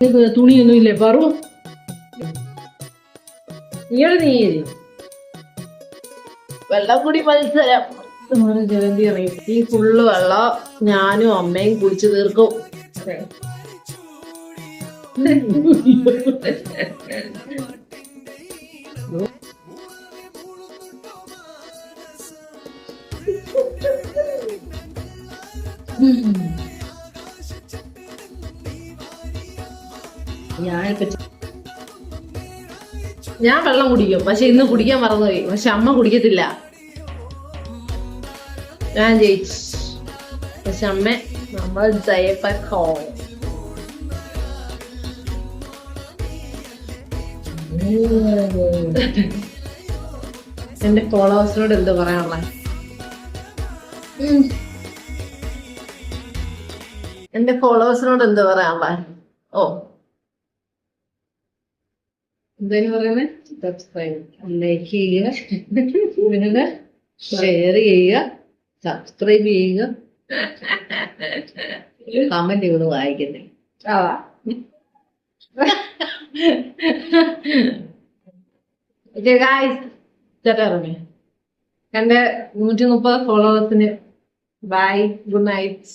തുണിയൊന്നും ഇല്ലേ പറു നീ വെള്ളം കൂടി മത്സരം ജലന്തി ഇറങ്ങി ഈ ഫുള്ള് വെള്ളം ഞാനും അമ്മയും കുടിച്ചു തീർക്കും. ഞാൻ വെള്ളം കുടിക്കും, പക്ഷെ ഇന്ന് കുടിക്കാൻ മറന്നുപോയി. പക്ഷെ അമ്മ കുടിക്കത്തില്ല. ഞാൻ ജയിച്ചു, പക്ഷെ അമ്മ നമ്മൾ ജയപ്പോ. എന്റെ ഫോളോവേഴ്സിനോട് എന്ത് പറയാനുള്ള? എന്റെ ഫോളോവേഴ്സിനോട് എന്ത് പറയാനുള്ള? ഓ എന്തായാലും പറയുന്നത് സബ്സ്ക്രൈബ്, ലൈക്ക് ചെയ്യുക, പിന്നെ ഷെയർ ചെയ്യുക, സബ്സ്ക്രൈബ് ചെയ്യുക, കമന്റുകൾ വായിക്കുന്നേ. ഇറങ്ങി എന്റെ 130 ഫോളോവേഴ്സിന് ബൈ, ഗുഡ് നൈറ്റ്.